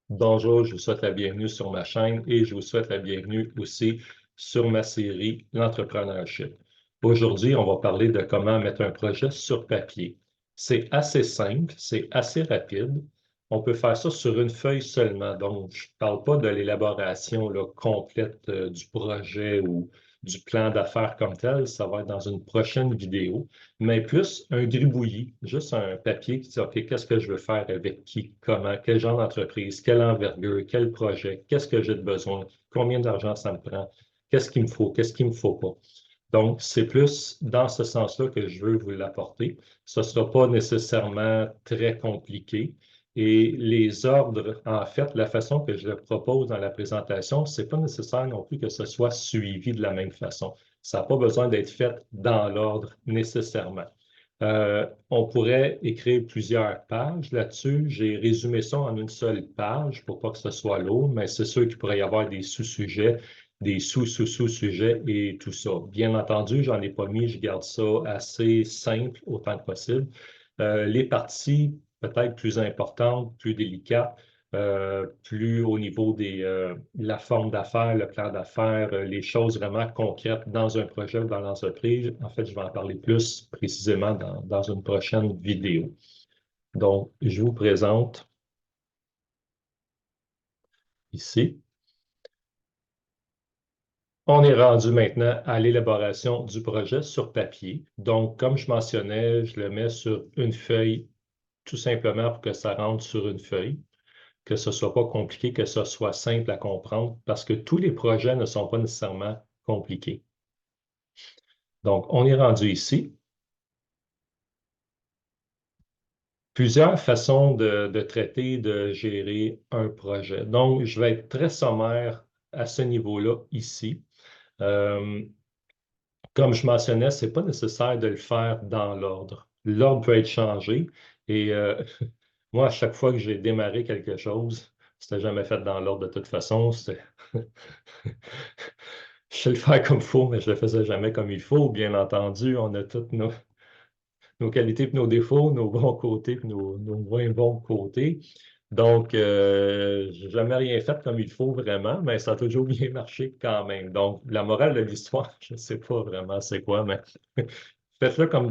Bonjour, je vous souhaite la bienvenue sur ma chaîne et je vous souhaite la bienvenue aussi sur ma série L'entrepreneurship. Aujourd'hui, on va parler de comment mettre un projet sur papier. C'est assez simple, c'est assez rapide. On peut faire ça sur une feuille seulement. Donc, je ne parle pas de l'élaboration complète du projet ou du plan d'affaires comme tel. Ça va être dans une prochaine vidéo, mais plus un gribouillis, juste un papier qui dit, OK, qu'est-ce que je veux faire avec qui, comment, quel genre d'entreprise, quelle envergure, quel projet, qu'est-ce que j'ai de besoin, combien d'argent ça me prend, qu'est-ce qu'il me faut, qu'est-ce qu'il ne me faut pas. Donc, c'est plus dans ce sens-là que je veux vous l'apporter. Ce ne sera pas nécessairement très compliqué. Et les ordres, en fait, la façon que je le propose dans la présentation, ce n'est pas nécessaire non plus que ce soit suivi de la même façon. Ça n'a pas besoin d'être fait dans l'ordre nécessairement. On pourrait écrire plusieurs pages là-dessus. J'ai résumé ça en une seule page pour pas que ce soit lourd, mais c'est sûr qu'il pourrait y avoir des sous-sujets, des sous-sous-sous-sujets et tout ça. Bien entendu, j'en ai pas mis, je garde ça assez simple autant que possible. Les parties peut-être plus importantes, plus délicates, plus au niveau de la forme d'affaires, le plan d'affaires, les choses vraiment concrètes dans un projet ou dans l'entreprise. En fait, je vais en parler plus précisément dans une prochaine vidéo. Donc, je vous présente ici. On est rendu maintenant à l'élaboration du projet sur papier. Donc, comme je mentionnais, je le mets sur une feuille tout simplement pour que ça rentre sur une feuille, que ce ne soit pas compliqué, que ce soit simple à comprendre, parce que tous les projets ne sont pas nécessairement compliqués. Donc, on est rendu ici. Plusieurs façons de traiter, de gérer un projet. Donc, je vais être très sommaire à ce niveau-là ici. Euh, Comme je mentionnais, ce n'est pas nécessaire de le faire dans l'ordre. L'ordre peut être changé et moi, à chaque fois que j'ai démarré quelque chose, c'était jamais fait dans l'ordre de toute façon. Je sais le faire comme il faut, mais je ne le faisais jamais comme il faut. Bien entendu, on a toutes nos qualités et nos défauts, nos bons côtés et nos moins bons côtés. Donc, je n'ai jamais rien fait comme il faut vraiment, mais ça a toujours bien marché quand même. Donc, la morale de l'histoire, je ne sais pas vraiment c'est quoi, mais faites-le comme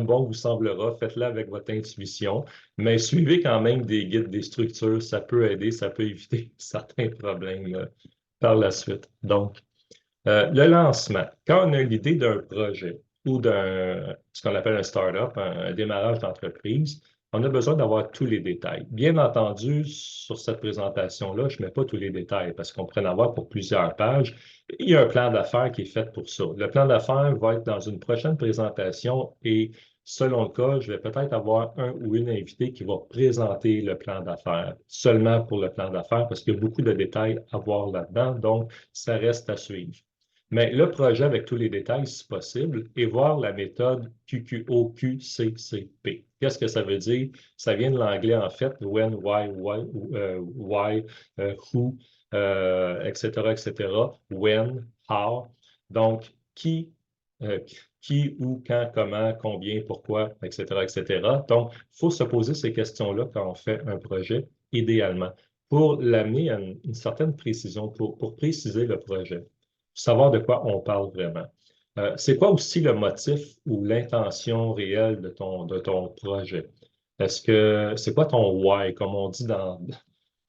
bon vous semblera, faites-le avec votre intuition, mais suivez quand même des guides, des structures, ça peut aider, ça peut éviter certains problèmes par la suite. Donc, le lancement. Quand on a l'idée d'un projet ou ce qu'on appelle un start-up, un démarrage d'entreprise, on a besoin d'avoir tous les détails. Bien entendu, sur cette présentation-là, je ne mets pas tous les détails parce qu'on pourrait en avoir pour plusieurs pages. Il y a un plan d'affaires qui est fait pour ça. Le plan d'affaires va être dans une prochaine présentation et selon le cas, je vais peut-être avoir un ou une invitée qui va présenter le plan d'affaires, seulement pour le plan d'affaires parce qu'il y a beaucoup de détails à voir là-dedans, donc ça reste à suivre. Mais le projet avec tous les détails, si possible, et voir la méthode QQOQCCP. Qu'est-ce que ça veut dire? Ça vient de l'anglais, en fait, when, why, who, etc., etc., when, how. Donc, euh, qui, où, quand, comment, combien, pourquoi, etc., etc. Donc, il faut se poser ces questions-là quand on fait un projet, idéalement, pour l'amener à une certaine précision, pour préciser le projet savoir de quoi on parle vraiment. C'est quoi aussi le motif ou l'intention réelle de ton projet? Est-ce que c'est quoi ton why? Comme on dit dans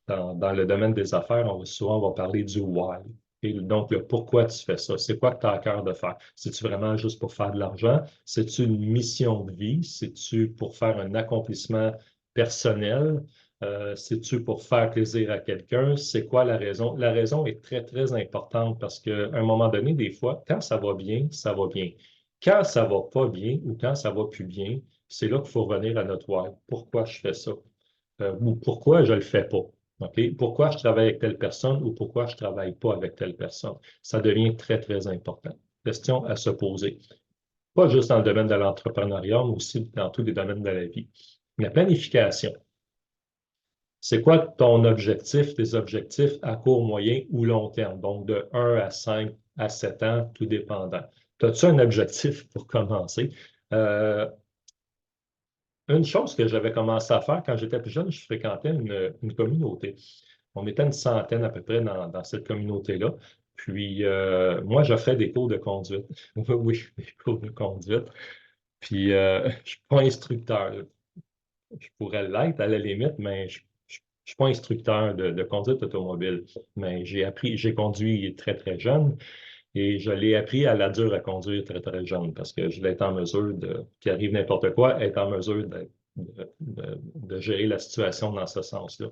le domaine des affaires, souvent on va parler du why. Et donc, le pourquoi tu fais ça? C'est quoi que tu as à cœur de faire? C'est-tu vraiment juste pour faire de l'argent? C'est-tu une mission de vie? C'est-tu pour faire un accomplissement personnel? C'est-tu pour faire plaisir à quelqu'un? C'est quoi la raison? La raison est très, très importante parce qu'à un moment donné, des fois, quand ça va bien, ça va bien. Quand ça va pas bien ou quand ça va plus bien, c'est là qu'il faut revenir à notre why. Pourquoi je fais ça? Ou pourquoi je ne le fais pas? OK? Pourquoi je travaille avec telle personne ou pourquoi je ne travaille pas avec telle personne? Ça devient très, très important. Question à se poser. Pas juste dans le domaine de l'entrepreneuriat, mais aussi dans tous les domaines de la vie. La planification. C'est quoi ton objectif, tes objectifs à court, moyen ou long terme? Donc, de 1 à 5 à 7 ans, tout dépendant. As-tu un objectif pour commencer? Euh, Une chose que j'avais commencé à faire quand j'étais plus jeune, je fréquentais une communauté. On était une centaine à peu près dans cette communauté-là. Puis, moi, j'offrais des cours de conduite. Oui, des cours de conduite. Puis, je ne suis pas instructeur. Je pourrais l'être à la limite, mais je ne suis pas instructeur de conduite automobile. Mais j'ai conduit très, très jeune et je l'ai appris à la dure à conduire très, très jeune parce que je voulais être en mesure qu'il arrive n'importe quoi, être en mesure de gérer la situation dans ce sens-là.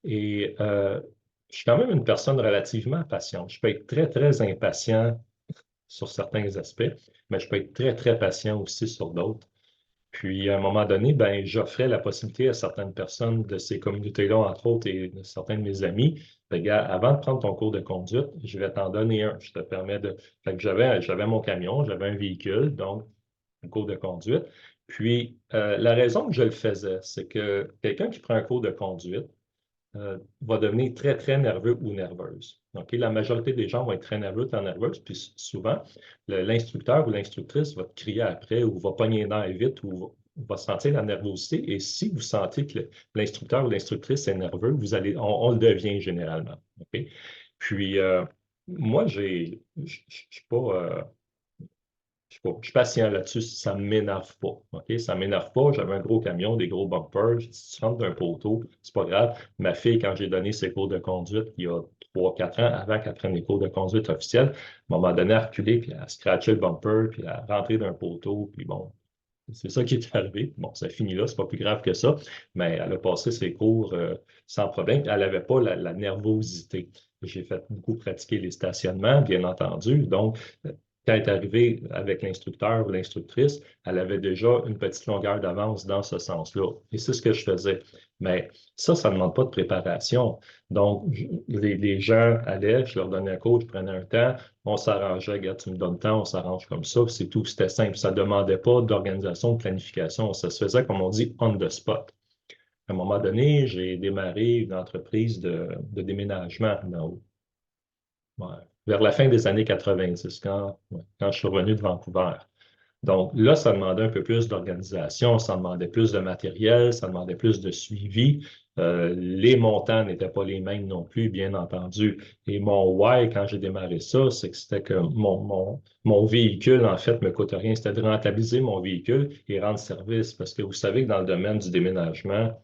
Et je suis quand même une personne relativement patiente. Je peux être très, très impatient sur certains aspects, mais je peux être très, très patient aussi sur d'autres. Puis, à un moment donné, ben, j'offrais la possibilité à certaines personnes de ces communautés-là, entre autres, et de certains de mes amis, de gars, avant de prendre ton cours de conduite, je vais t'en donner un. Je te permets de. Fait que j'avais mon camion, j'avais un véhicule, donc un cours de conduite. Puis, la raison que je le faisais, c'est que quelqu'un qui prend un cours de conduite va devenir très, très nerveux ou nerveuse. OK? La majorité des gens vont être très nerveux, très nerveuses, puis souvent, l'instructeur ou l'instructrice va te crier après ou va pogner les nerfs vite ou va sentir la nervosité. Et si vous sentez que l'instructeur ou l'instructrice est nerveux, on le devient généralement. OK? Puis, moi, je suis pas. Je sais pas, je suis patient là-dessus, ça ne m'énerve pas. OK? Ça ne m'énerve pas. J'avais un gros camion, des gros bumpers. Si tu rentres d'un poteau, c'est pas grave. Ma fille, quand j'ai donné ses cours de conduite il y a 3, 4 ans, avant qu'elle prenne les cours de conduite officiels, à un moment donné, elle a reculé, puis elle a scratché le bumper, puis elle a rentré d'un poteau, puis bon, c'est ça qui est arrivé. Bon, ça finit là, c'est pas plus grave que ça, mais elle a passé ses cours sans problème. Elle n'avait pas la nervosité. J'ai fait beaucoup pratiquer les stationnements, bien entendu. Donc, quand elle est arrivée avec l'instructeur ou l'instructrice, elle avait déjà une petite longueur d'avance dans ce sens-là. Et c'est ce que je faisais. Mais ça ne demande pas de préparation. Donc, les gens allaient, je leur donnais un cours, je prenais un temps, on s'arrangeait, regarde, tu me donnes le temps, on s'arrange comme ça, c'est tout, c'était simple. Ça ne demandait pas d'organisation, de planification. Ça se faisait, comme on dit, on the spot. À un moment donné, j'ai démarré une entreprise de déménagement vers la fin des années 90, quand je suis revenu de Vancouver. Donc là, ça demandait un peu plus d'organisation, ça demandait plus de matériel, ça demandait plus de suivi. Les montants n'étaient pas les mêmes non plus, bien entendu. Et mon why, quand j'ai démarré ça, c'est que c'était que mon véhicule, en fait, me coûte rien. C'était de rentabiliser mon véhicule et rendre service. Parce que vous savez que dans le domaine du déménagement,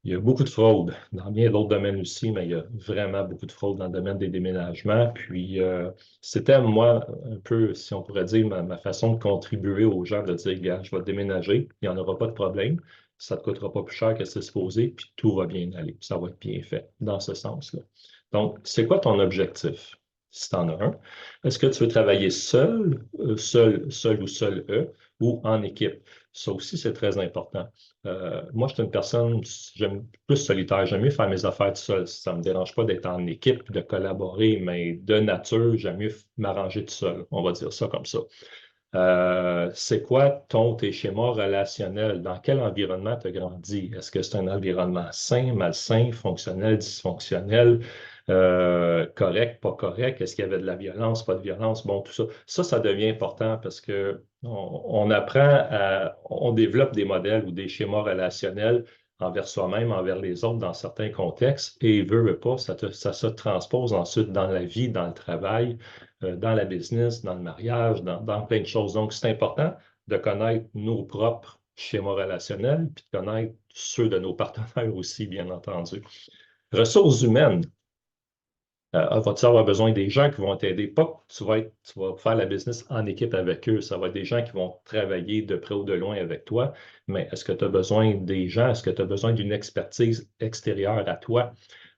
il y a beaucoup de fraude dans bien d'autres domaines aussi, mais il y a vraiment beaucoup de fraude dans le domaine des déménagements. Puis, c'était, moi, un peu, si on pourrait dire, ma façon de contribuer aux gens, de dire, gars, je vais déménager, il n'y en aura pas de problème, ça ne te coûtera pas plus cher que c'est supposé, puis tout va bien aller, ça va être bien fait dans ce sens-là. Donc, c'est quoi ton objectif, si tu en as un? Est-ce que tu veux travailler seul ou seul eux, ou en équipe? Ça aussi, c'est très important. Moi, je suis une personne, j'aime plus solitaire. J'aime mieux faire mes affaires tout seul. Ça ne me dérange pas d'être en équipe, de collaborer, mais de nature, j'aime mieux m'arranger tout seul. On va dire ça comme ça. C'est quoi tes schémas relationnels? Dans quel environnement tu as grandi? Est-ce que c'est un environnement sain, malsain, fonctionnel, dysfonctionnel, correct, pas correct? Est-ce qu'il y avait de la violence, pas de violence? Bon, tout ça. Ça devient important parce que on apprend on développe des modèles ou des schémas relationnels envers soi-même, envers les autres dans certains contextes et veut pas, ça se transpose ensuite dans la vie, dans le travail, dans la business, dans le mariage, dans plein de choses. Donc, c'est important de connaître nos propres schémas relationnels, puis de connaître ceux de nos partenaires aussi, bien entendu. Ressources humaines. Vas-tu avoir besoin des gens qui vont t'aider? Pas que tu vas faire la business en équipe avec eux. Ça va être des gens qui vont travailler de près ou de loin avec toi. Mais est-ce que tu as besoin des gens? Est-ce que tu as besoin d'une expertise extérieure à toi?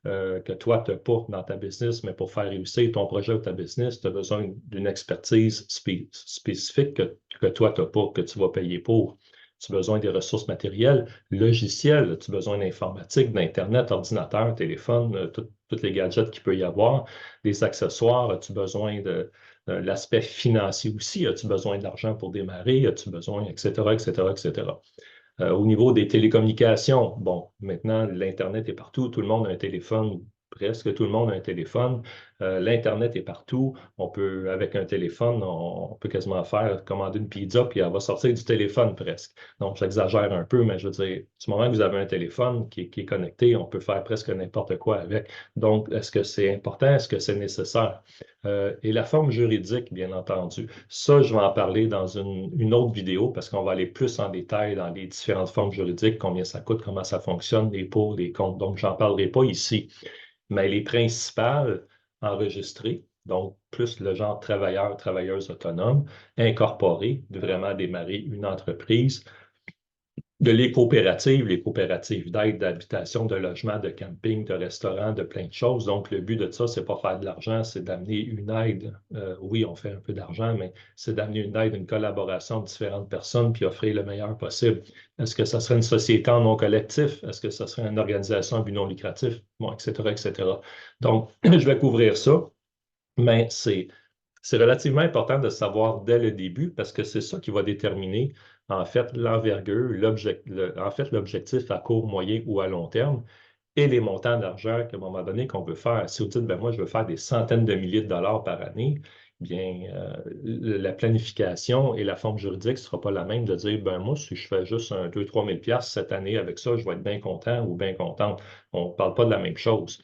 Que toi, tu n'as pas dans ta business, mais pour faire réussir ton projet ou ta business, tu as besoin d'une expertise spécifique que toi, tu n'as pas, que tu vas payer pour. Tu as besoin des ressources matérielles, logicielles, tu as besoin d'informatique, d'Internet, ordinateur, téléphone, tous les gadgets qu'il peut y avoir, des accessoires, as-tu besoin de l'aspect financier aussi, as-tu besoin d'argent pour démarrer, as-tu besoin, etc., etc., etc. Au niveau des télécommunications, bon, maintenant, l'Internet est partout, tout le monde a un téléphone, Presque tout le monde a un téléphone. L'Internet est partout. On peut, avec un téléphone, on peut quasiment commander une pizza, puis elle va sortir du téléphone presque. Donc, j'exagère un peu, mais je veux dire, du moment que vous avez un téléphone qui est connecté, on peut faire presque n'importe quoi avec. Donc, est-ce que c'est important? Est-ce que c'est nécessaire? Et la forme juridique, bien entendu. Ça, je vais en parler dans une autre vidéo parce qu'on va aller plus en détail dans les différentes formes juridiques, combien ça coûte, comment ça fonctionne, les pour, les contre. Donc, j'en parlerai pas ici. Mais les principales enregistrées, donc plus le genre travailleur, travailleuse autonome, incorporé, de vraiment démarrer une entreprise, de les coopératives d'aide, d'habitation, de logement, de camping, de restaurant, de plein de choses. Donc, le but de ça, c'est pas faire de l'argent, c'est d'amener une aide. Oui, on fait un peu d'argent, mais c'est d'amener une aide, une collaboration de différentes personnes, puis offrir le meilleur possible. Est-ce que ça serait une société en non collectif? Est-ce que ça serait une organisation à but non lucratif? Bon, etc., etc. Donc, je vais couvrir ça, mais c'est relativement important de savoir dès le début parce que c'est ça qui va déterminer en fait l'envergure, l'objectif à court, moyen ou à long terme et les montants d'argent qu'à un moment donné qu'on veut faire. Si vous dites, ben moi, je veux faire des centaines de milliers de dollars par année, bien, la planification et la forme juridique ne sera pas la même de dire, ben moi, si je fais juste 2-3 000 $ cette année avec ça, je vais être bien content ou bien contente. On ne parle pas de la même chose.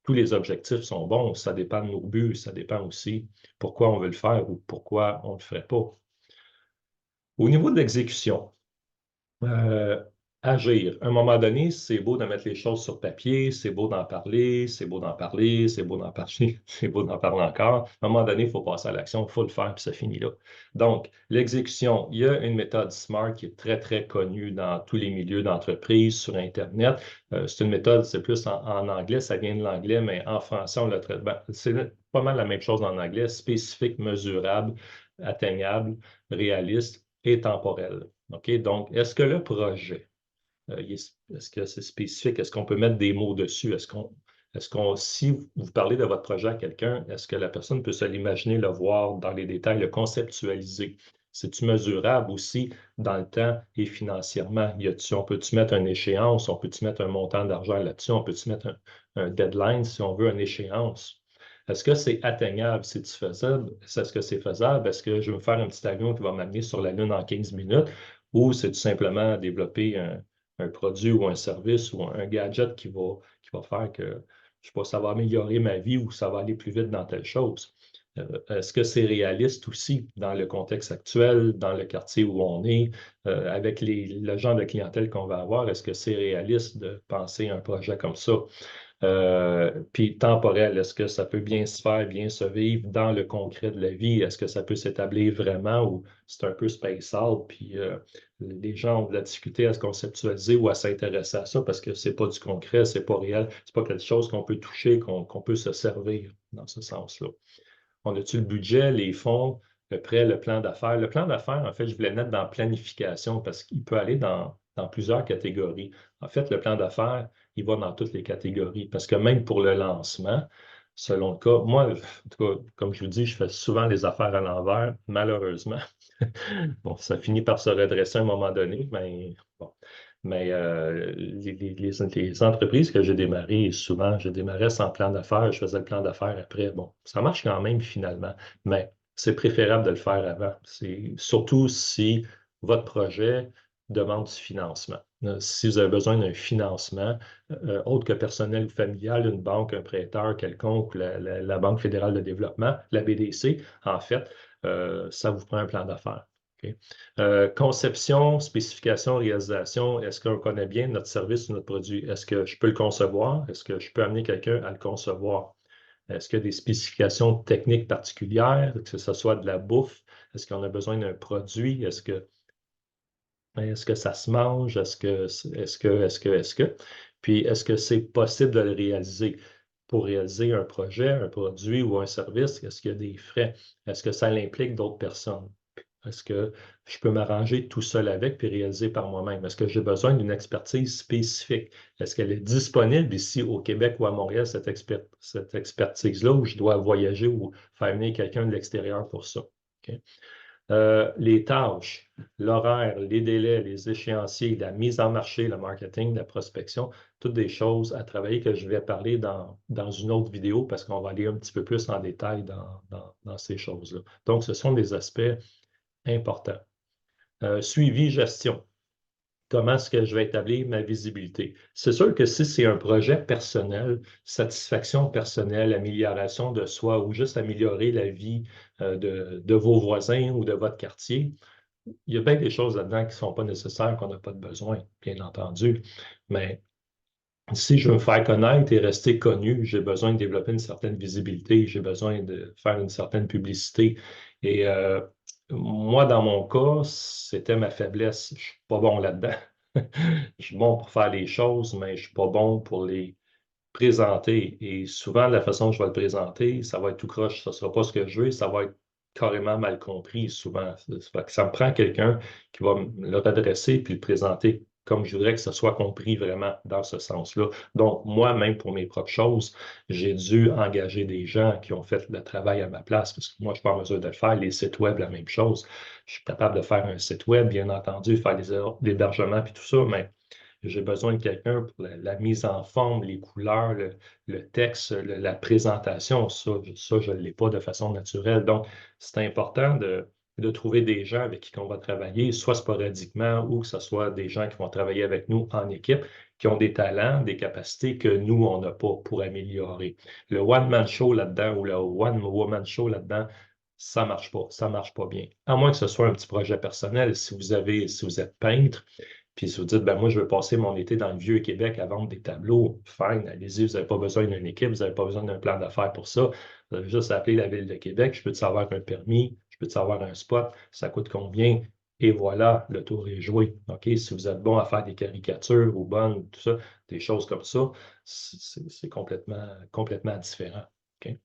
Tous les objectifs sont bons, ça dépend de nos buts, ça dépend aussi pourquoi on veut le faire ou pourquoi on ne le ferait pas. Au niveau de l'exécution, euh, agir. À un moment donné, c'est beau de mettre les choses sur papier, c'est beau d'en parler, c'est beau d'en parler, c'est beau d'en parler, c'est beau d'en parler encore. À un moment donné, il faut passer à l'action, il faut le faire, puis ça finit là. Donc, l'exécution, il y a une méthode SMART qui est très, très connue dans tous les milieux d'entreprise, sur Internet. C'est une méthode, c'est plus en anglais, ça vient de l'anglais, mais en français, on le traite. Ben, c'est pas mal la même chose en anglais, spécifique, mesurable, atteignable, réaliste et temporel. OK? Donc, est-ce que le projet, est-ce que c'est spécifique? Est-ce qu'on peut mettre des mots dessus? Si vous parlez de votre projet à quelqu'un, est-ce que la personne peut se l'imaginer, le voir dans les détails, le conceptualiser? C'est-tu mesurable aussi dans le temps et financièrement? On peut-tu mettre une échéance? On peut-tu mettre un montant d'argent là-dessus? On peut-tu mettre un deadline si on veut une échéance? Est-ce que c'est atteignable? C'est-tu faisable? Est-ce que c'est faisable? Est-ce que je vais me faire un petit avion qui va m'amener sur la Lune en 15 minutes? Ou c'est tout simplement développer un produit ou un service ou un gadget qui va faire que, je ne sais pas, ça va améliorer ma vie ou ça va aller plus vite dans telle chose. Est-ce que c'est réaliste aussi dans le contexte actuel, dans le quartier où on est, avec le genre de clientèle qu'on va avoir? Est-ce que c'est réaliste de penser un projet comme ça? Puis temporel, est-ce que ça peut bien se faire, bien se vivre dans le concret de la vie? Est-ce que ça peut s'établir vraiment ou c'est un peu space out? Puis les gens ont de la difficulté à se conceptualiser ou à s'intéresser à ça parce que c'est pas du concret, c'est pas réel, c'est pas quelque chose qu'on peut toucher, qu'on peut se servir dans ce sens-là. On a-tu le budget, les fonds, le prêt, le plan d'affaires? Le plan d'affaires, en fait, je voulais le mettre dans planification parce qu'il peut aller dans plusieurs catégories. En fait, le plan d'affaires, il va dans toutes les catégories parce que même pour le lancement, selon le cas, moi, en tout cas, comme je vous dis, je fais souvent les affaires à l'envers, malheureusement. Bon, ça finit par se redresser à un moment donné, mais bon. Mais les entreprises que j'ai démarrées, souvent, je démarrais sans plan d'affaires, je faisais le plan d'affaires après. Bon, ça marche quand même finalement, mais c'est préférable de le faire avant. C'est surtout si votre projet demande du financement. Si vous avez besoin d'un financement, autre que personnel ou familial, une banque, un prêteur quelconque, la Banque fédérale de développement, la BDC, en fait, ça vous prend un plan d'affaires. OK? Conception, spécification, réalisation, est-ce qu'on connaît bien notre service ou notre produit? Est-ce que je peux le concevoir? Est-ce que je peux amener quelqu'un à le concevoir? Est-ce qu'il y a des spécifications techniques particulières, que ce soit de la bouffe? Est-ce qu'on a besoin d'un produit? Est-ce que ça se mange? Est-ce que? Puis, est-ce que c'est possible de le réaliser? Pour réaliser un projet, un produit ou un service, est-ce qu'il y a des frais? Est-ce que ça implique d'autres personnes? Est-ce que je peux m'arranger tout seul avec puis réaliser par moi-même? Est-ce que j'ai besoin d'une expertise spécifique? Est-ce qu'elle est disponible ici au Québec ou à Montréal, cette expertise-là, où je dois voyager ou faire venir quelqu'un de l'extérieur pour ça? OK? Les tâches, l'horaire, les délais, les échéanciers, la mise en marché, le marketing, la prospection, toutes des choses à travailler que je vais parler dans une autre vidéo parce qu'on va aller un petit peu plus en détail dans ces choses-là. Donc, ce sont des aspects importants. Suivi, gestion. Comment est-ce que je vais établir ma visibilité? C'est sûr que si c'est un projet personnel, satisfaction personnelle, amélioration de soi ou juste améliorer la vie de vos voisins ou de votre quartier, il y a bien des choses là-dedans qui ne sont pas nécessaires, qu'on n'a pas de besoin, bien entendu. Mais si je veux me faire connaître et rester connu, j'ai besoin de développer une certaine visibilité, j'ai besoin de faire une certaine publicité. Et moi, dans mon cas, c'était ma faiblesse. Je ne suis pas bon là-dedans. Je suis bon pour faire les choses, mais je ne suis pas bon pour les présenter. Et souvent, la façon dont je vais le présenter, ça va être tout croche. Ça ne sera pas ce que je veux, ça va être carrément mal compris souvent. Ça me prend quelqu'un qui va me le redresser puis le présenter comme je voudrais que ce soit compris vraiment dans ce sens-là. Donc, moi-même, pour mes propres choses, j'ai dû engager des gens qui ont fait le travail à ma place parce que moi, je ne suis pas en mesure de le faire. Les sites web, la même chose. Je suis capable de faire un site web, bien entendu, faire l'hébergement puis tout ça, mais j'ai besoin de quelqu'un pour la mise en forme, les couleurs, le texte, la présentation. Ça, je ne l'ai pas de façon naturelle. Donc, c'est important de trouver des gens avec qui on va travailler, soit sporadiquement ou que ce soit des gens qui vont travailler avec nous en équipe, qui ont des talents, des capacités que nous, on n'a pas pour améliorer. Le one-man show là-dedans ou le one-woman show là-dedans, ça ne marche pas bien. À moins que ce soit un petit projet personnel. Si vous êtes peintre, puis si vous dites, ben moi, je veux passer mon été dans le vieux Québec à vendre des tableaux, fine, allez-y, vous n'avez pas besoin d'une équipe, vous n'avez pas besoin d'un plan d'affaires pour ça. Vous avez juste appelé la Ville de Québec, je peux te savoir un permis, je peux te savoir un spot, ça coûte combien, et voilà, le tour est joué. OK? Si vous êtes bon à faire des caricatures ou bonnes, tout ça, des choses comme ça, c'est complètement différent. OK?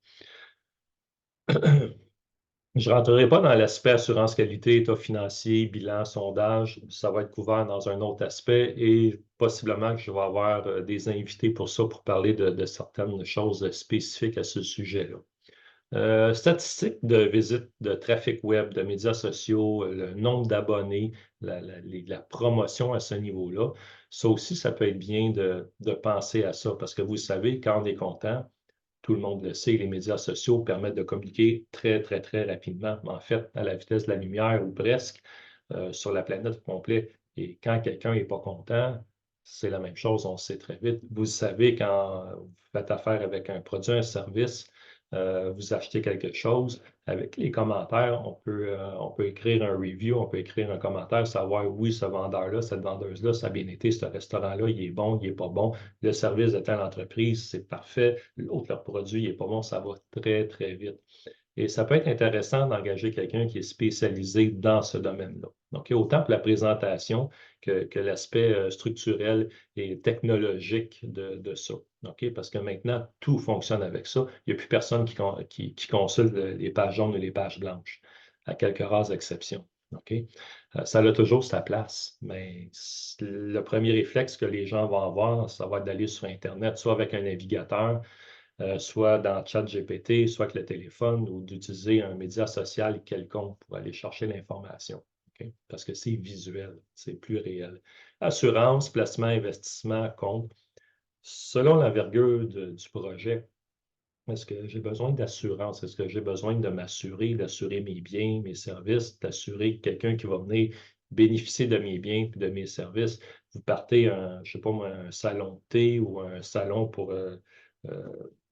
Je ne rentrerai pas dans l'aspect assurance qualité, état financier, bilan, sondage. Ça va être couvert dans un autre aspect et possiblement que je vais avoir des invités pour ça, pour parler de certaines choses spécifiques à ce sujet-là. Statistiques de visites, de trafic web, de médias sociaux, le nombre d'abonnés, la promotion à ce niveau-là. Ça aussi, ça peut être bien de penser à ça parce que vous savez, quand on est content, tout le monde le sait, les médias sociaux permettent de communiquer très, très, très rapidement, en fait, à la vitesse de la lumière ou presque, sur la planète complète. Et quand quelqu'un n'est pas content, c'est la même chose, on sait très vite. Vous savez, quand vous faites affaire avec un produit, un service, vous achetez quelque chose, avec les commentaires, on peut écrire un review, on peut écrire un commentaire, savoir oui, ce vendeur-là, cette vendeuse-là, ça a bien été, ce restaurant-là, il est bon, il n'est pas bon, le service de telle entreprise, c'est parfait, l'autre, leur produit, il n'est pas bon, ça va très, très vite. Et ça peut être intéressant d'engager quelqu'un qui est spécialisé dans ce domaine-là. Donc, autant pour la présentation que l'aspect structurel et technologique de ça. OK? Parce que maintenant, tout fonctionne avec ça. Il n'y a plus personne qui consulte les pages jaunes et les pages blanches, à quelques rares exceptions. OK? Ça a toujours sa place, mais le premier réflexe que les gens vont avoir, ça va être d'aller sur Internet, soit avec un navigateur, soit dans ChatGPT, soit avec le téléphone, ou d'utiliser un média social quelconque pour aller chercher l'information. Okay? Parce que c'est visuel, c'est plus réel. Assurance, placement, investissement, compte. Selon l'envergure du projet, est-ce que j'ai besoin d'assurance? Est-ce que j'ai besoin de m'assurer, d'assurer mes biens, mes services, d'assurer quelqu'un qui va venir bénéficier de mes biens et de mes services? Vous partez, je ne sais pas moi, un salon de thé ou un salon pour euh,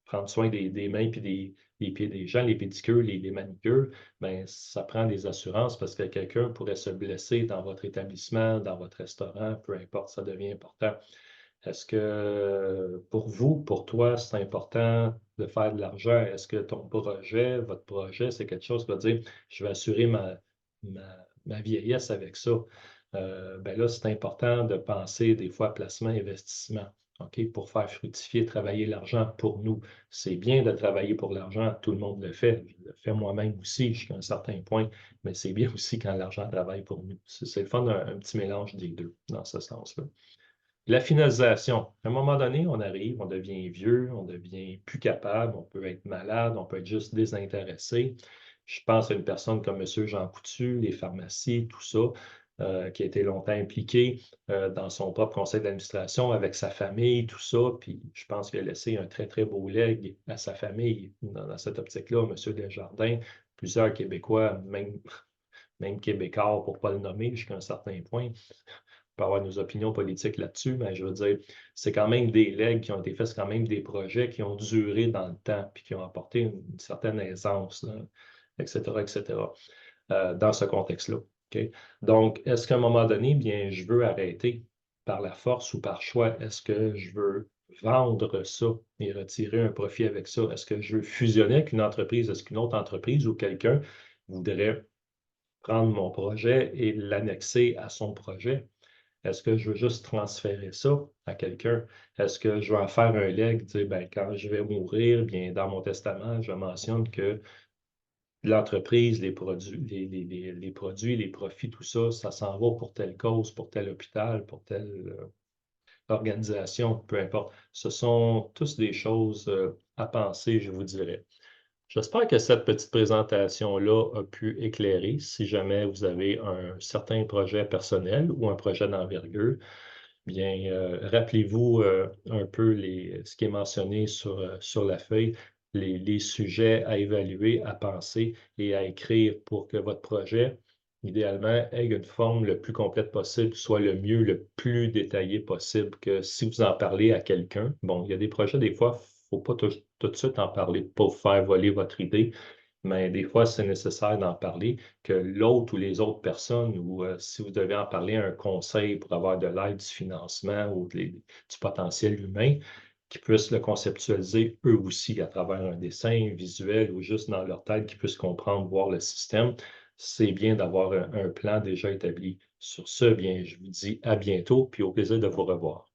prendre soin des mains et des pieds des gens, les pédicures, les manicures, bien, ça prend des assurances parce que quelqu'un pourrait se blesser dans votre établissement, dans votre restaurant, peu importe, ça devient important. Est-ce que pour vous, pour toi, c'est important de faire de l'argent? Est-ce que ton projet, votre projet, c'est quelque chose qui va dire, je vais assurer ma vieillesse avec ça? Ben là, c'est important de penser des fois placement, investissement, OK, pour faire fructifier, travailler l'argent pour nous. C'est bien de travailler pour l'argent, tout le monde le fait. Je le fais moi-même aussi jusqu'à un certain point, mais c'est bien aussi quand l'argent travaille pour nous. C'est le fun, un petit mélange des deux dans ce sens-là. La finalisation. À un moment donné, on arrive, on devient vieux, on devient plus capable, on peut être malade, on peut être juste désintéressé. Je pense à une personne comme M. Jean Coutu, les pharmacies, tout ça, qui a été longtemps impliqué dans son propre conseil d'administration avec sa famille, tout ça. Puis je pense qu'il a laissé un très, très beau legs à sa famille dans cette optique-là, M. Desjardins, plusieurs Québécois, même Québécois, pour ne pas le nommer, jusqu'à un certain point. On peut avoir nos opinions politiques là-dessus, mais je veux dire, c'est quand même des legs qui ont été faits, c'est quand même des projets qui ont duré dans le temps, puis qui ont apporté une certaine aisance, là, etc., etc., dans ce contexte-là. OK? Donc, est-ce qu'à un moment donné, bien, je veux arrêter par la force ou par choix? Est-ce que je veux vendre ça et retirer un profit avec ça? Est-ce que je veux fusionner avec une entreprise? Est-ce qu'une autre entreprise ou quelqu'un voudrait prendre mon projet et l'annexer à son projet? Est-ce que je veux juste transférer ça à quelqu'un? Est-ce que je veux en faire un legs, dire, ben, quand je vais mourir, bien, dans mon testament, je mentionne que l'entreprise, les produits, les produits, les profits, tout ça, ça s'en va pour telle cause, pour tel hôpital, pour telle organisation, peu importe. Ce sont tous des choses à penser, je vous dirais. J'espère que cette petite présentation-là a pu éclairer si jamais vous avez un certain projet personnel ou un projet d'envergure. Bien, rappelez-vous un peu ce qui est mentionné sur la feuille, les sujets à évaluer, à penser et à écrire pour que votre projet, idéalement, ait une forme le plus complète possible, soit le mieux, le plus détaillé possible, que si vous en parlez à quelqu'un, bon, il y a des projets, des fois, il ne faut pas tout de suite en parler pour vous faire voler votre idée, mais des fois, c'est nécessaire d'en parler, que l'autre ou les autres personnes, ou si vous devez en parler à un conseil pour avoir de l'aide, du financement ou du potentiel humain, qu'ils puissent le conceptualiser eux aussi à travers un dessin visuel ou juste dans leur tête, qu'ils puissent comprendre, voir le système. C'est bien d'avoir un plan déjà établi. Sur ce, bien, je vous dis à bientôt, puis au plaisir de vous revoir.